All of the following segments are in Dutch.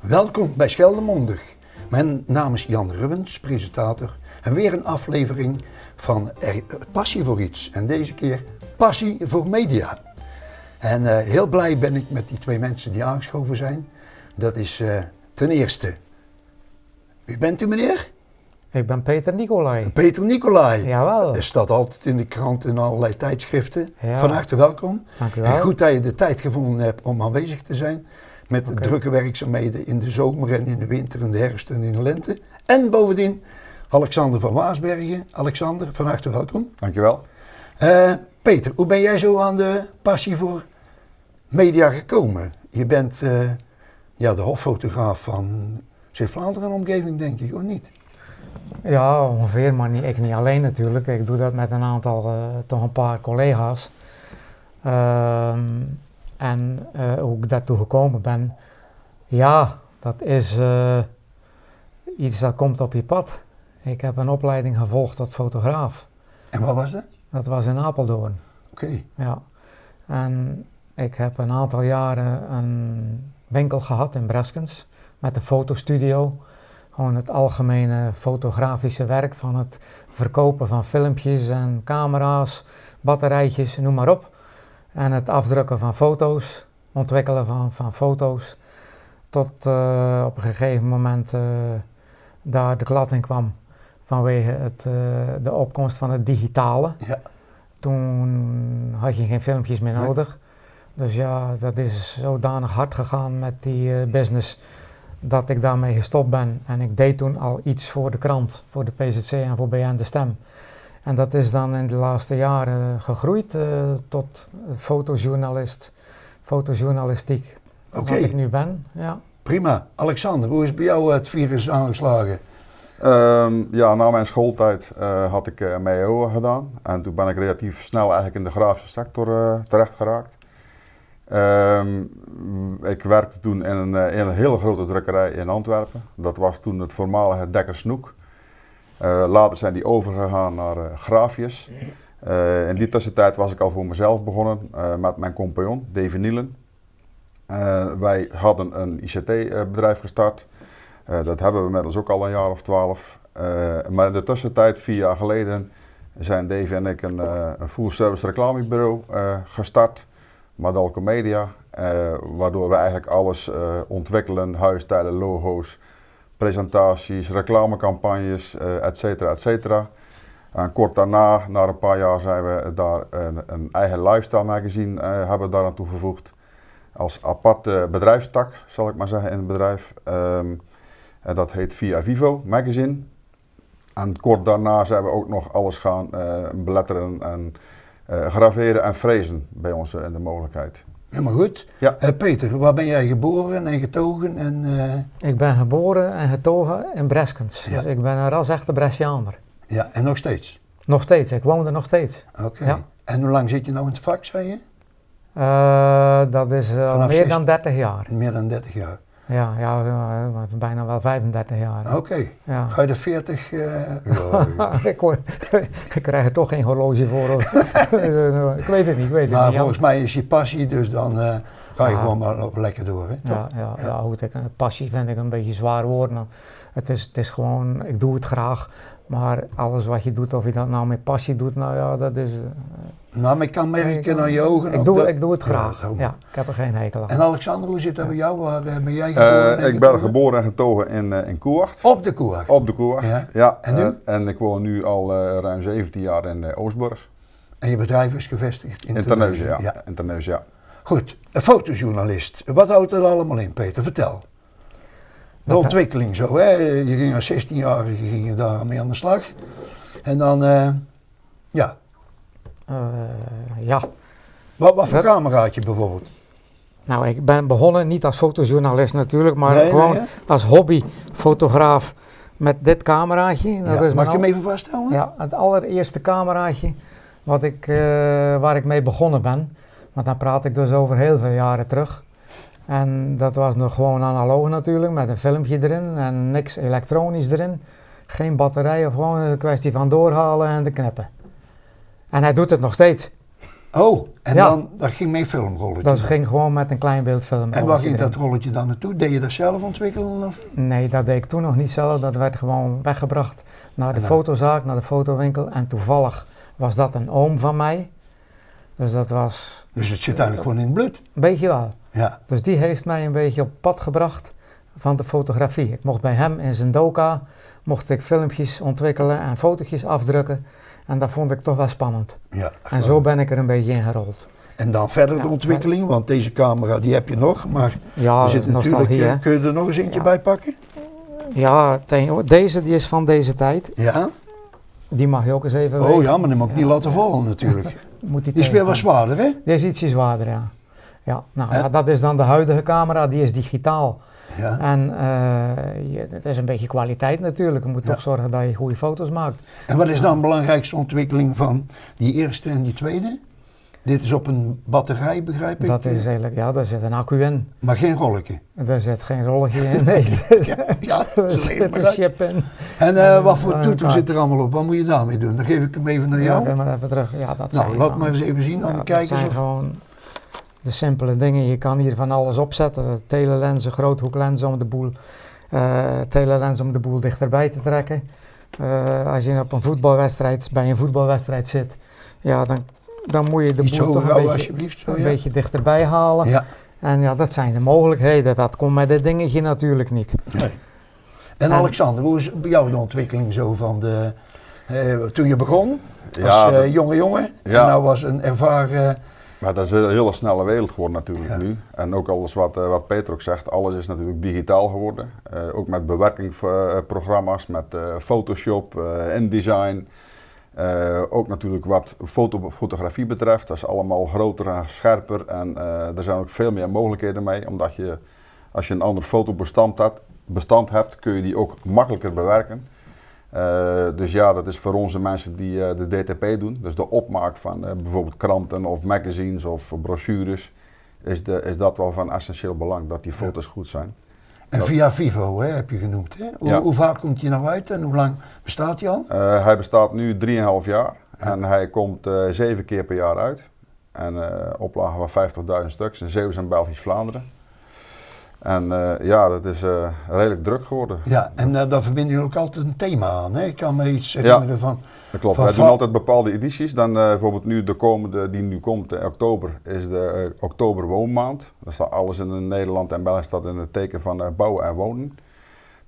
Welkom bij Scheldemondig. Mijn naam is Jan Rubbens, presentator. En weer een aflevering van Passie voor iets. En deze keer Passie voor Media. En heel blij ben ik met die twee mensen die aangeschoven zijn. Dat is ten eerste... Wie bent u, meneer? Ik ben Peter Nicolai. Peter Nicolai. Jawel. Er staat altijd in de krant en allerlei tijdschriften. Ja. Van harte welkom. Dank u wel. En goed dat je de tijd gevonden hebt om aanwezig te zijn. Met de drukke werkzaamheden in de zomer en in de winter en de herfst en in de lente. En bovendien Alexander van Waasbergen. Alexander, van harte welkom. Dankjewel. Peter, hoe ben jij zo aan de passie voor media gekomen? Je bent de hoffotograaf van Zeeuws-Vlaanderen en omgeving, denk ik, of niet? Ja, ongeveer, maar ik niet alleen natuurlijk. Ik doe dat met een aantal, toch een paar collega's. En hoe ik daartoe gekomen ben, ja, dat is iets dat komt op je pad. Ik heb een opleiding gevolgd tot fotograaf. En wat was dat? Dat was in Apeldoorn. Oké. Ja. En ik heb een aantal jaren een winkel gehad in Breskens met een fotostudio. Gewoon het algemene fotografische werk van het verkopen van filmpjes en camera's, batterijtjes, noem maar op. En het afdrukken van foto's, ontwikkelen van foto's. Tot op een gegeven moment daar de klad in kwam vanwege de opkomst van het digitale. Ja. Toen had je geen filmpjes meer nodig. Dus ja, dat is zodanig hard gegaan met die business dat ik daarmee gestopt ben. En ik deed toen al iets voor de krant, voor de PZC en voor BN De Stem. En dat is dan in de laatste jaren gegroeid tot fotojournalistiek, wat ik nu ben. Ja. Prima. Alexander, hoe is bij jou het virus aangeslagen? Na mijn schooltijd had ik MEO gedaan. En toen ben ik relatief snel eigenlijk in de grafische sector terecht geraakt. Ik werkte toen in een hele grote drukkerij in Antwerpen. Dat was toen het voormalige Dekker Snoek. Later zijn die overgegaan naar Grafius. In die tussentijd was ik al voor mezelf begonnen met mijn compagnon, Davy Nielen. Wij hadden een ICT-bedrijf gestart. Dat hebben we inmiddels ook al een jaar of 12. Maar in de tussentijd, 4 jaar geleden, zijn Davy en ik een full-service reclamebureau gestart. Madalco Media, waardoor we eigenlijk alles ontwikkelen, huisstijlen, logo's, presentaties, reclamecampagnes, et cetera. En kort daarna, na een paar jaar, zijn we daar een eigen lifestyle magazine hebben daaraan toegevoegd. Als aparte bedrijfstak, zal ik maar zeggen, in het bedrijf. En dat heet Via Vivo Magazine. En kort daarna zijn we ook nog alles gaan beletteren en graveren en frezen bij ons in de mogelijkheid. Helemaal goed. Ja. Peter, waar ben jij geboren en getogen? Ik ben geboren en getogen in Breskens. Ja. Dus ik ben een ras-echte Brescianer. Ja, en nog steeds? Nog steeds, ik woon er nog steeds. Oké. Ja. En hoe lang zit je nou in het vak, zei je? Dat is meer dan 30 jaar. Meer dan 30 jaar. Ja, bijna wel 35 jaar. Oké. Ja. Ga je de 40? Ik krijg er toch geen horloge voor. Ik weet het niet. Maar volgens mij is je passie, dus dan ga je gewoon maar lekker door. Hè? Ja, goed. Passie vind ik een beetje zwaar woord. Het is gewoon, ik doe het graag. Maar alles wat je doet, of je dat nou met passie doet, nou ja, dat is... Nou, maar ik kan merken aan je ogen. Ik doe het graag. Ja, ik heb er geen hekel aan. En Alexander, hoe zit dat bij jou? Waar ben jij geboren? Ik ben geboren en getogen in Koewacht. Op de Koewacht? Op de Koewacht, ja. En nu? En ik woon nu al ruim 17 jaar in Oostburg. En je bedrijf is gevestigd in Terneuzen, ja. In Terneuzen, ja. Goed, een fotojournalist. Wat houdt er allemaal in, Peter? Vertel. De ontwikkeling zo, hè? Je ging als 16-jarige ging je daar mee aan de slag. En dan, ja. Ja. Wat voor camera had je bijvoorbeeld? Nou, ik ben begonnen niet als fotojournalist natuurlijk, maar gewoon als hobbyfotograaf met dit cameraatje. Dat is mag ik hem even vasthouden? Ja, het allereerste cameraatje waar ik mee begonnen ben. Want dan praat ik dus over heel veel jaren terug. En dat was nog gewoon analoog natuurlijk, met een filmpje erin en niks elektronisch erin. Geen batterij of gewoon een kwestie van doorhalen en te knippen. En hij doet het nog steeds. Oh, en Ja. dan dat ging mee filmrolletje. Dat dan. ging gewoon met een klein beeldfilm. En waar ging dat rolletje dan naartoe? Deed je dat zelf ontwikkelen? Of? Nee, dat deed ik toen nog niet zelf. Dat werd gewoon weggebracht naar de En dan? fotozaak, naar de fotowinkel. En toevallig was dat een oom van mij. Dus dat was Dus het zit eigenlijk gewoon in het bloed. een beetje wel. Ja, Dus die heeft mij een beetje op pad gebracht van de fotografie. Ik mocht bij hem in zijn doka, mocht ik filmpjes ontwikkelen en fotootjes afdrukken. En dat vond ik toch wel spannend. ja. En zo ben ik er een beetje in gerold. En dan verder de Ja, ontwikkeling, want deze camera die heb je nog, maar Ja, er zit natuurlijk, nostalgie hè. kun je er nog eens eentje Ja. bij pakken? Ja, deze die is van deze tijd. Ja? Die mag je ook eens even Oh weten. ja, maar die mag ik niet laten vallen natuurlijk. Moet Die is weer wat tegenkomen. zwaarder, hè? Die is ietsje zwaarder, ja. Ja, nou, Hè? ja, dat is dan de huidige camera, die is digitaal. Ja. En het is een beetje kwaliteit natuurlijk. Je moet Ja. toch zorgen dat je goede foto's maakt. En wat is dan de belangrijkste ontwikkeling van die eerste en die tweede? Dit is op een batterij, begrijp ik? Dat is eigenlijk, ja, daar zit een accu in. Maar geen rolletje. Er zit geen rolletje in, nee. Ja, Er ze zit leggen een maar uit. chip in. En wat voor een toeter kaart. zit er allemaal op? Wat moet je daarmee doen? Dan geef ik hem even naar Ja, jou. ga maar even terug. Ja, dat zijn Nou, laat gewoon- maar eens even zien aan ja, de dat kijkers. zijn Of... gewoon de simpele dingen. Je kan hier van alles opzetten. Telelensen, groothoeklenzen om de boel, telelens om de boel dichterbij te trekken. Als je op een voetbalwedstrijd, bij een voetbalwedstrijd zit, ja, dan moet je de Iets boel toch hoger een houden beetje, alsjeblieft. Zo, een ja. beetje dichterbij halen. Ja. En ja, dat zijn de mogelijkheden. Dat komt met dit dingetje natuurlijk niet. Nee. En Alexander, hoe is bij jou de ontwikkeling zo van de, toen je begon als Ja, dat- jonge jongen Ja. en nou was een ervaren... Maar dat is een hele snelle wereld geworden natuurlijk Ja. nu. En ook alles wat Peter ook zegt, alles is natuurlijk digitaal geworden. Ook met bewerkingsprogramma's, met Photoshop, InDesign. Ook natuurlijk wat fotografie betreft, dat is allemaal groter en scherper. En er zijn ook veel meer mogelijkheden mee, omdat je, als je een ander fotobestand hebt, kun je die ook makkelijker bewerken. Dus ja, dat is voor onze mensen die de DTP doen, dus de opmaak van bijvoorbeeld kranten of magazines of brochures, is dat wel van essentieel belang, dat die foto's goed zijn. En via Vivo heb je genoemd. Hè? Ja. Hoe vaak komt hij nou uit en hoe lang bestaat hij al? Hij bestaat nu 3,5 jaar en hij komt 7 keer per jaar uit. En oplagen van 50.000 stuks in Zeeuws en Belgisch-Vlaanderen. En ja, dat is redelijk druk geworden. Ja, en daar verbinden jullie ook altijd een thema aan. Hè? Ik kan me iets herinneren van... Dat klopt. Van Wij doen va- altijd bepaalde edities. Dan bijvoorbeeld nu de komende die nu komt in oktober is de oktober woonmaand. Dat staat alles in Nederland en België staat in het teken van bouwen en wonen.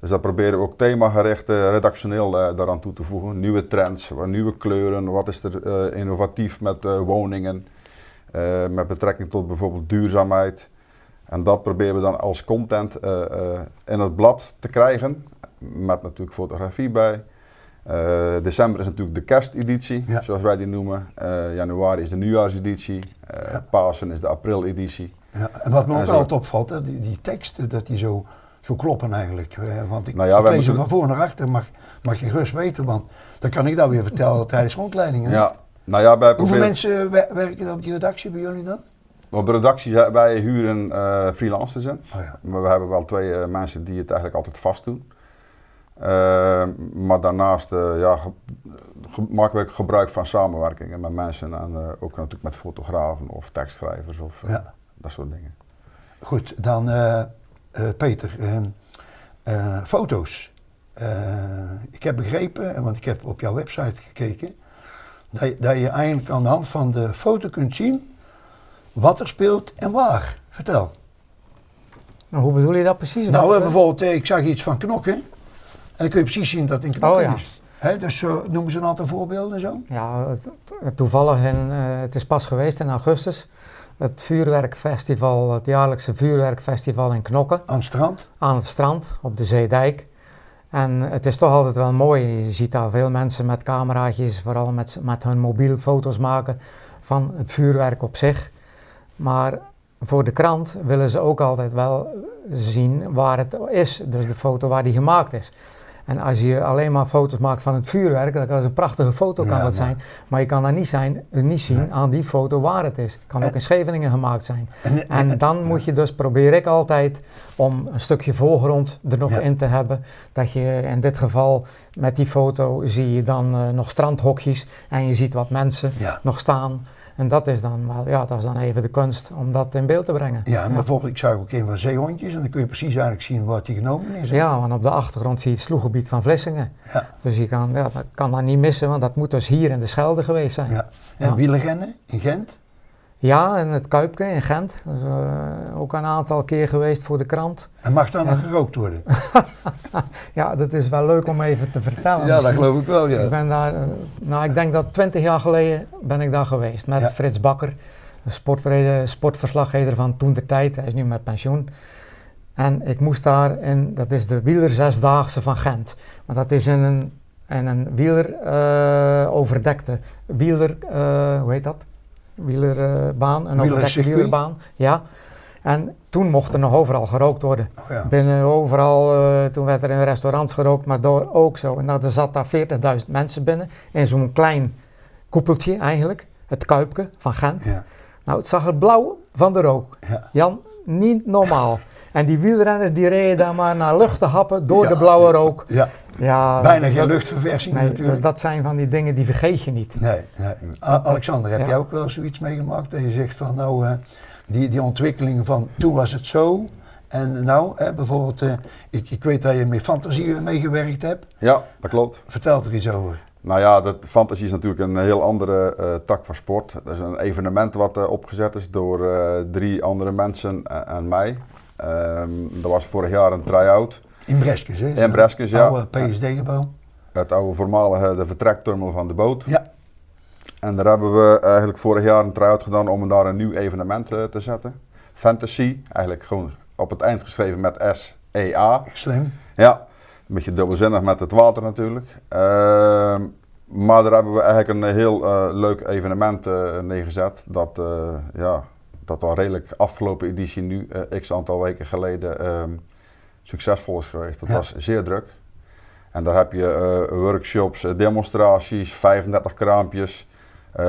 Dus dat proberen we ook themagericht redactioneel daaraan toe te voegen. Nieuwe trends, nieuwe kleuren, wat is er innovatief met woningen. Met betrekking tot bijvoorbeeld duurzaamheid. En dat proberen we dan als content in het blad te krijgen. Met natuurlijk fotografie bij. December is natuurlijk de kersteditie, Ja. zoals wij die noemen. Januari is de nieuwjaarseditie. Pasen is de aprileditie. Ja, en wat me En ook zo. altijd opvalt, hè, die teksten, dat die zo kloppen eigenlijk. Want ik, Nou ja, ik wij lees hem moeten- van voor naar achter, mag je gerust weten, want dan kan ik dat weer vertellen tijdens rondleidingen. hè? Ja, nou ja, wij Hoeveel proberen- mensen werken er op die redactie bij jullie dan? Op de redactie, wij huren freelancers in. Oh ja. Maar we hebben wel 2 mensen die het eigenlijk altijd vast doen. Maar daarnaast maken we gebruik van samenwerkingen met mensen en ook natuurlijk met fotografen of tekstschrijvers of Ja. dat soort dingen. Goed, dan Peter, foto's. Ik heb begrepen, want ik heb op jouw website gekeken, dat je eigenlijk aan de hand van de foto kunt zien wat er speelt en waar. Vertel. Nou, hoe bedoel je dat precies? Nou, Wat, bijvoorbeeld, ik zag iets van knokken en dan kun je precies zien dat het in knokken Oh, ja. is. Dus noemen ze een aantal voorbeelden zo? Ja, toevallig, het is pas geweest in augustus. Het vuurwerkfestival, het jaarlijkse vuurwerkfestival in Knokken. Aan het strand? Aan het strand, op de Zeedijk. En het is toch altijd wel mooi. Je ziet daar veel mensen met cameraatjes, vooral met hun mobiel foto's maken van het vuurwerk op zich. Maar voor de krant willen ze ook altijd wel zien waar het is, dus de foto waar die gemaakt is. En als je alleen maar foto's maakt van het vuurwerk, dan is een prachtige foto kan Ja, dat maar- zijn. Maar je kan daar niet zien Nee. aan die foto waar het is. Het kan ook in Scheveningen gemaakt zijn. En En dan moet je dus, probeer ik altijd, om een stukje voorgrond er nog Ja. in te hebben. Dat je in dit geval, met die foto zie je dan nog strandhokjes en je ziet wat mensen Ja. nog staan. En dat is dan wel, ja, dat is dan even de kunst om dat in beeld te brengen. Ja, en bijvoorbeeld, ik zag ook een van zeehondjes en dan kun je precies eigenlijk zien wat die genomen is. Ja, want op de achtergrond zie je het sloeggebied van Vlissingen. Ja. Dus je kan, ja, dat kan dat niet missen, want dat moet dus hier in de Schelde geweest zijn. Ja. En Ja. wielerrennen in Gent? Ja, en het Kuipke in Gent. Dat is ook een aantal keer geweest voor de krant. En mag daar nog gerookt worden? Ja, dat is wel leuk om even te vertellen. Ja, dat misschien. geloof ik wel, Ik ja. ben daar, ik denk dat 20 jaar geleden ben ik daar geweest met Ja. Frits Bakker, de sportverslaggever van toentertijd. Hij is nu met pensioen. En ik moest daar in, dat is de wieler zesdaagse van Gent. Maar dat is in een wieler overdekte wieler, hoe heet dat? Wielerbaan, een overdekte Wielercircuit? wielerbaan. Ja. En toen mocht er nog overal gerookt worden. Oh, ja. Binnen overal, toen werd er in restaurants gerookt, maar door ook zo. En nou, er zat daar 40.000 mensen binnen, in zo'n klein koepeltje eigenlijk, het Kuipke van Gent. Ja. Nou, het zag er blauw van de rook. Ja. Jan, niet normaal. En die wielrenners die reden daar maar naar lucht te happen door Ja. de blauwe rook. Ja, Ja, bijna geen dat- luchtverversing Nee, natuurlijk. dus dat zijn van die dingen die vergeet je niet. Nee, nee. Alexander, heb Ja. jij ook wel zoiets meegemaakt dat je zegt van nou, die ontwikkeling van toen was het zo en nou, bijvoorbeeld, ik weet dat je met fantasie meegewerkt hebt. Ja, dat klopt. Vertel er iets over. Nou ja, de fantasie is natuurlijk een heel andere tak van sport. Dat is een evenement wat opgezet is door 3 andere mensen en mij. Er was vorig jaar een try-out. In Breskes, hè? In Breskes, ja. Oude PSD-gebouw. Het oude voormalige de vertrektunnel van de boot. Ja. En daar hebben we eigenlijk vorig jaar een try-out gedaan om daar een nieuw evenement te zetten. Fantasy, eigenlijk gewoon op het eind geschreven met S-E-A. Slim. Ja, een beetje dubbelzinnig met het water natuurlijk. Maar daar hebben we eigenlijk een heel leuk evenement neergezet. Dat al redelijk afgelopen editie nu, x aantal weken geleden, succesvol is geweest. Dat Ja. was zeer druk. En daar heb je workshops, demonstraties, 35 kraampjes,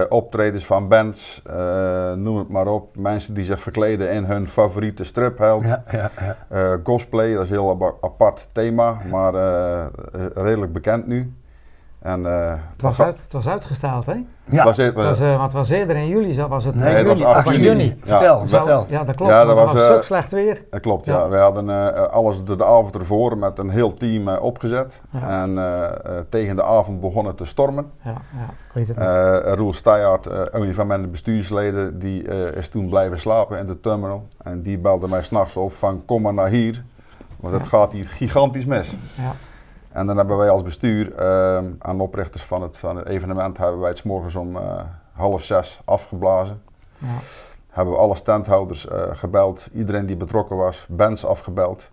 optredens van bands, noem het maar op. Mensen die zich verkleden in hun favoriete stripheld. Ja, ja, ja. Cosplay, dat is een heel apart thema, maar redelijk bekend nu. En, Het was uitgesteld, hè? Ja. was het, Want het was eerder in juli, was het. Nee, dat was juni, 8 8 juni. juni. Ja. Vertel, vertel. Ja, dat klopt. Ja, Ja, dat dat was was, stuk slecht weer. Dat klopt, Ja. ja. We hadden alles de avond ervoor met een heel team opgezet. Ja. En tegen de avond begon het te stormen. Ja, ik weet het niet. Roel Steyart, een van mijn bestuursleden, die is toen blijven slapen in de terminal. En die belde mij s'nachts op van kom maar naar hier, want het gaat hier gigantisch mis. Ja. En dan hebben wij als bestuur aan de oprichters van het evenement hebben wij het 's morgens om 5:30 afgeblazen. Ja. Hebben we alle standhouders gebeld, iedereen die betrokken was, bands afgebeld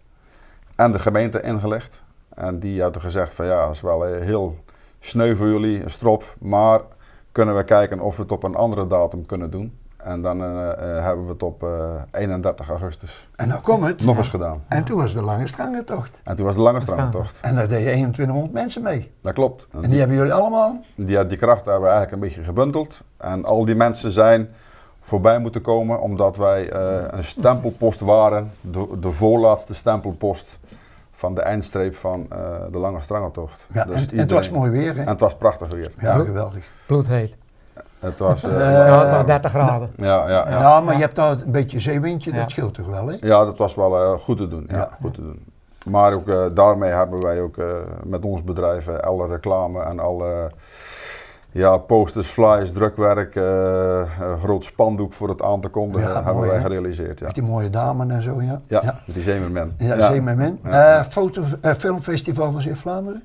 en de gemeente ingelicht. En die hadden gezegd van ja, dat is wel heel sneu voor jullie, een strop, maar kunnen we kijken of we het op een andere datum kunnen doen. En dan hebben we het op 31 augustus En nou komt het. nog eens gedaan. En toen was de lange strangentocht. En toen was de lange strangentocht. En daar deden 2100 mensen mee. Dat klopt. En die hebben jullie allemaal? Die krachten hebben we eigenlijk een beetje gebundeld. En al die mensen zijn voorbij moeten komen omdat wij een stempelpost waren, de voorlaatste stempelpost van de eindstreep van de lange strangentocht. Ja, Dus en het iedereen- was mooi weer, hè? En het was prachtig weer. Ja, geweldig. Bloedheet. Het was, Ja, het was 30 graden. ja, Maar je hebt daar een beetje zeewindje, Ja. dat scheelt toch wel, hè? ja, dat was wel goed te doen. Ja. Ja. Goed te doen. Maar ook daarmee hebben wij ook met ons bedrijf alle reclame en alle posters, flyers, drukwerk, groot spandoek voor het aan te kondigen Ja, hebben mooi, wij hè? gerealiseerd. Ja, Met die mooie dame en zo, ja. ja, met die Zeemerman. Ja, Zeemermin. Ja. Filmfestival van Zeeuws-Vlaanderen?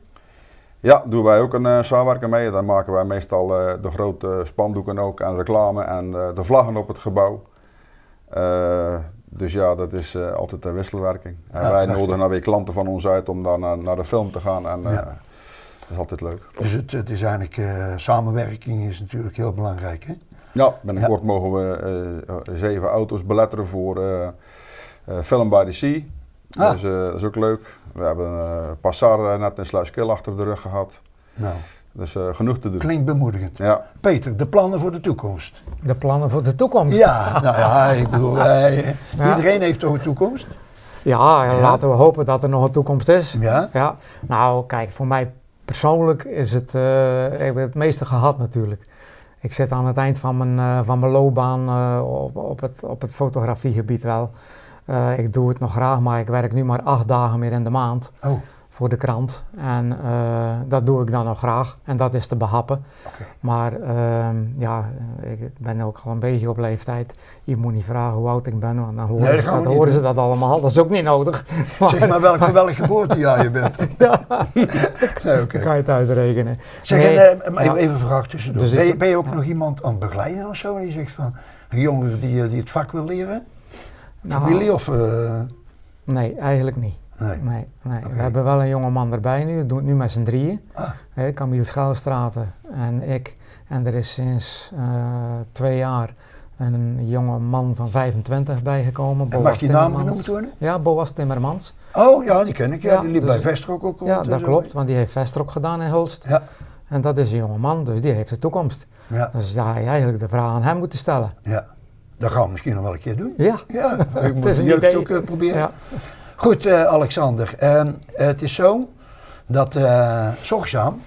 Ja, doen wij ook een samenwerking mee. Dan maken wij meestal de grote spandoeken ook en reclame en de vlaggen op het gebouw. Dus ja, dat is altijd een wisselwerking. En Ja, wij prachtig. nodigen dan weer klanten van ons uit om dan naar de film te gaan. En Ja. dat is altijd leuk. Dus het is eigenlijk, samenwerking is natuurlijk heel belangrijk, hè? Ja, binnenkort mogen we 7 auto's beletteren voor Film by the Sea. Ah. Dus dat is ook leuk. We hebben Passar net in Sluiskil achter de rug gehad. Nou, Dus genoeg te doen. klinkt bemoedigend. Ja. Peter, de plannen voor de toekomst? De plannen voor de toekomst. Ja, nou ja, ik bedoel, iedereen heeft toch een toekomst? Ja, Ja. laten we hopen dat er nog een toekomst is. Ja? Nou, kijk, voor mij persoonlijk is het, ik heb het meeste gehad natuurlijk. ik zit aan het eind van mijn loopbaan op het fotografiegebied wel. Ik doe het nog graag, maar ik werk nu maar 8 dagen meer in de maand. Oh, Voor de krant. En dat doe ik dan nog graag. En dat is te behappen. oké. Maar ja, ik ben ook al een beetje op leeftijd. Je moet niet vragen hoe oud ik ben, want dan horen, Nee, dat gaan we niet horen ze doen. dat allemaal. Dat is ook niet nodig. Zeg maar voor welk geboortejaar je bent. Ja, Nee, oké. kan je het uitrekenen. Zeg, Nee, maar ja. even een vraag tussendoor. Dus ik- Ben je ook ja. nog iemand aan het begeleiden of zo? Die zegt van, een jongere die het vak wil leren? Nou, Familie of... Nee, eigenlijk niet. nee. Nee. Oké. We hebben wel een jonge man erbij nu, we doen het nu met z'n drieën. Ah, Camille Schelstraten en ik. En er is sinds 2 jaar een jonge man van 25 bijgekomen. en Boas mag die naam Timmermans. genoemd worden? Ja, Boas Timmermans. Oh ja, die ken ik. Ja, Ja, die liep dus- bij Vestrock ook rond. Ja, en dat zo. klopt, want die heeft Vestrok gedaan in Hulst. Ja, En dat is een jonge man, dus die heeft de toekomst. ja, Dus daar had je eigenlijk de vraag aan hem moeten stellen. ja. Dat gaan we misschien nog wel een keer doen. Ja. Ja, ik moet is de een jeugd idee. ook proberen. Ja. Goed, Alexander. Het is zo dat Zorgzaam,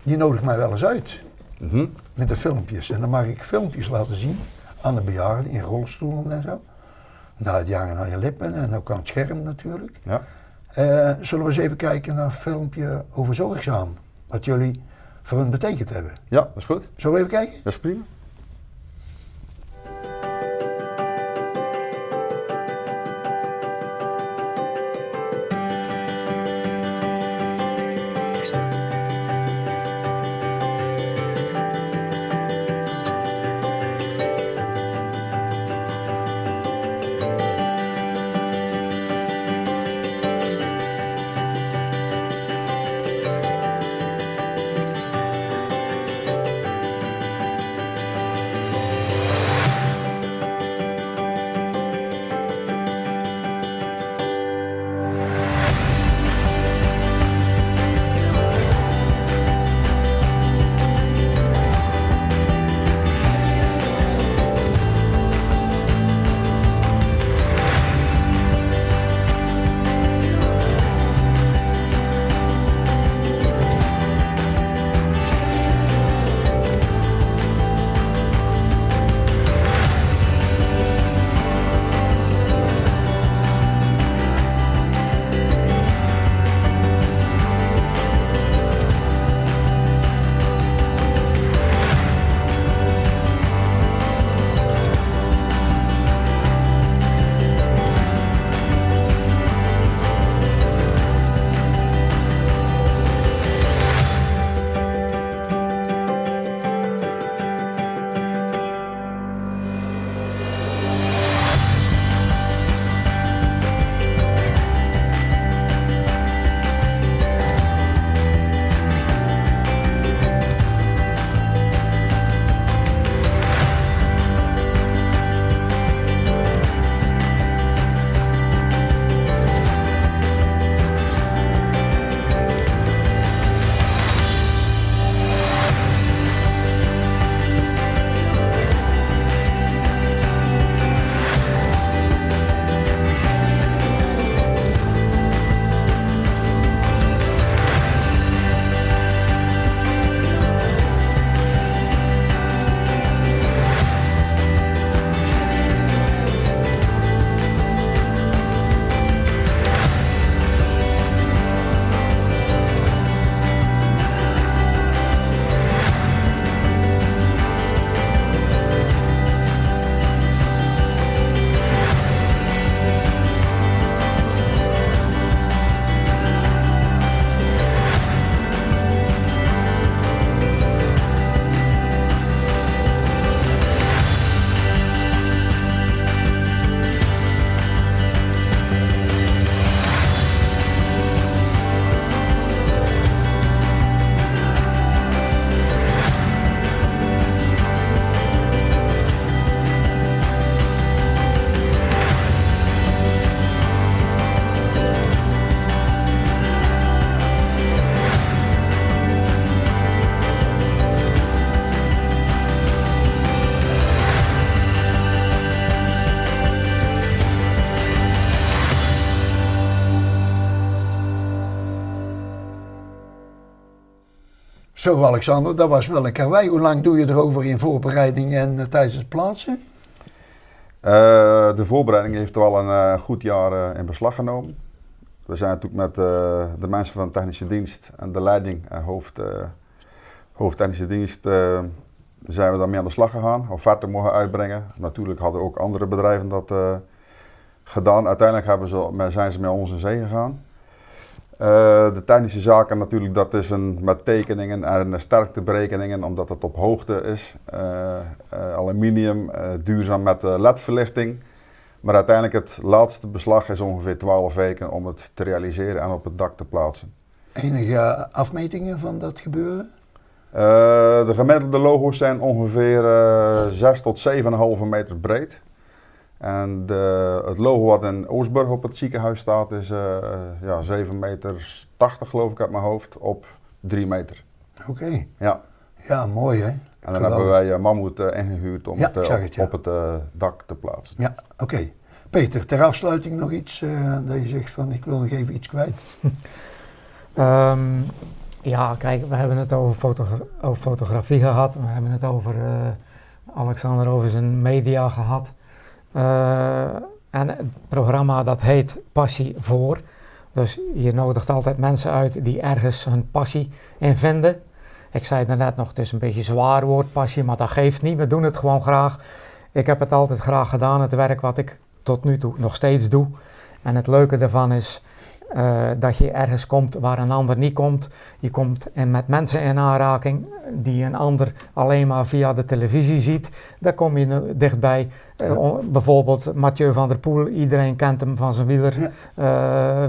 die nodigt mij wel eens uit Mhm. met de filmpjes. En dan mag ik filmpjes laten zien aan de bejaarden in rolstoelen en zo. Nou, die hangen aan je lippen en ook aan het scherm natuurlijk. Ja. Zullen we eens even kijken naar een filmpje over Zorgzaam? Wat jullie voor hun betekend hebben. Ja, dat is goed. Zullen we even kijken? Dat is prima. Zo Alexander, dat was wel een karwei. Hoe lang doe je erover in voorbereiding en tijdens het plaatsen? De voorbereiding heeft wel een goed jaar in beslag genomen. We zijn natuurlijk met de mensen van de technische dienst en de leiding en hoofd technische dienst zijn we daarmee aan de slag gegaan. Offerte mogen uitbrengen. Natuurlijk hadden ook andere bedrijven dat gedaan. Uiteindelijk zijn ze met ons in zee gegaan. De technische zaken natuurlijk, dat is met tekeningen en sterkteberekeningen, omdat het op hoogte is. Aluminium, duurzaam met LED-verlichting. Maar uiteindelijk het laatste beslag is ongeveer 12 weken om het te realiseren en op het dak te plaatsen. Enige afmetingen van dat gebeuren? De gemiddelde logo's zijn ongeveer 6 tot 7,5 meter breed. En het logo wat in Oostburg op het ziekenhuis staat is 7,80 meter geloof ik uit mijn hoofd op 3 meter. Oké. Ja. Ja, mooi hè? En dan Geweldig. hebben wij Mammoet ingehuurd om het op het dak te plaatsen. Ja, oké. Peter, ter afsluiting nog iets dat je zegt van ik wil nog even iets kwijt. Ja, kijk, we hebben het over fotografie gehad. We hebben het over Alexander over zijn media gehad. En het programma dat heet Passie voor. Dus je nodigt altijd mensen uit die ergens hun passie in vinden. Ik zei het net nog, het is een beetje een zwaar woord passie, maar dat geeft niet. We doen het gewoon graag. Ik heb het altijd graag gedaan, het werk wat ik tot nu toe nog steeds doe. En het leuke daarvan is dat je ergens komt waar een ander niet komt. Je komt met mensen in aanraking die een ander alleen maar via de televisie ziet. Daar kom je dichtbij. Bijvoorbeeld Mathieu van der Poel, iedereen kent hem van zijn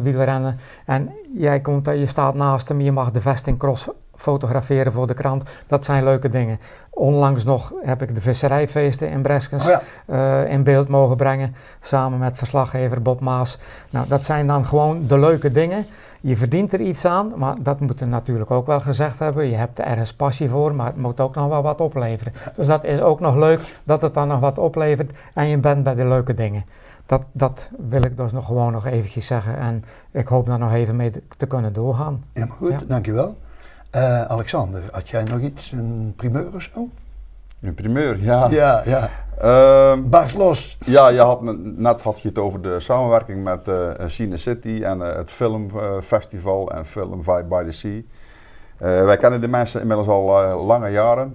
wielrennen. En jij komt, je staat naast hem, je mag de vesting cross fotograferen voor de krant. Dat zijn leuke dingen. Onlangs nog heb ik de visserijfeesten in Breskens in beeld mogen brengen, samen met verslaggever Bob Maas. Nou, dat zijn dan gewoon de leuke dingen. Je verdient er iets aan, maar dat moet er natuurlijk ook wel gezegd hebben. Je hebt er ergens passie voor, maar het moet ook nog wel wat opleveren. Dus dat is ook nog leuk, dat het dan nog wat oplevert en je bent bij de leuke dingen. Dat wil ik dus nog eventjes zeggen en ik hoop daar nog even mee te kunnen doorgaan. Ja, maar goed, dankjewel. Alexander, had jij nog iets, een primeur of zo? Een primeur, ja. Ja. Bars los. Ja, net had je het over de samenwerking met Cine City en het filmfestival en Film Vibe by the Sea. Wij kennen de mensen inmiddels al lange jaren.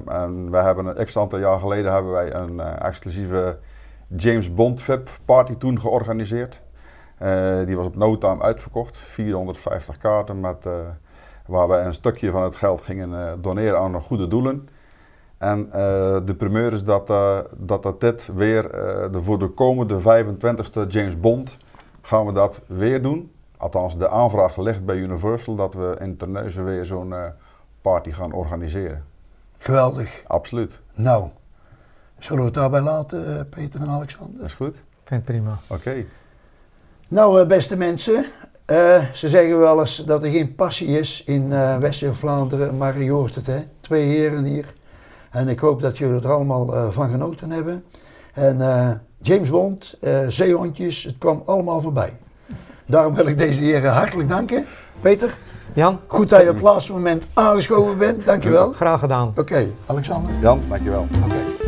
En wij hebben een x-aantal jaar geleden hebben wij een exclusieve James Bond VIP party toen georganiseerd. Die was op no time uitverkocht, 450 kaarten waar wij een stukje van het geld gingen doneren aan goede doelen. En de primeur is dat dit weer voor de komende 25e James Bond gaan we dat weer doen. Althans, de aanvraag ligt bij Universal dat we in Terneuzen weer zo'n party gaan organiseren. Geweldig. Absoluut. Nou, zullen we het daarbij laten, Peter en Alexander? Dat is goed. Ik vind het prima. Oké. Nou, beste mensen, ze zeggen wel eens dat er geen passie is in West-Vlaanderen, maar je hoort het, hè. 2 heren hier. En ik hoop dat jullie er allemaal van genoten hebben. En James Bond, zeehondjes, het kwam allemaal voorbij. Daarom wil ik deze heren hartelijk danken. Peter, Jan? goed dat je op het laatste moment aangeschoven bent, dankjewel. Graag gedaan. Oké, Alexander. Jan, dankjewel. Oké.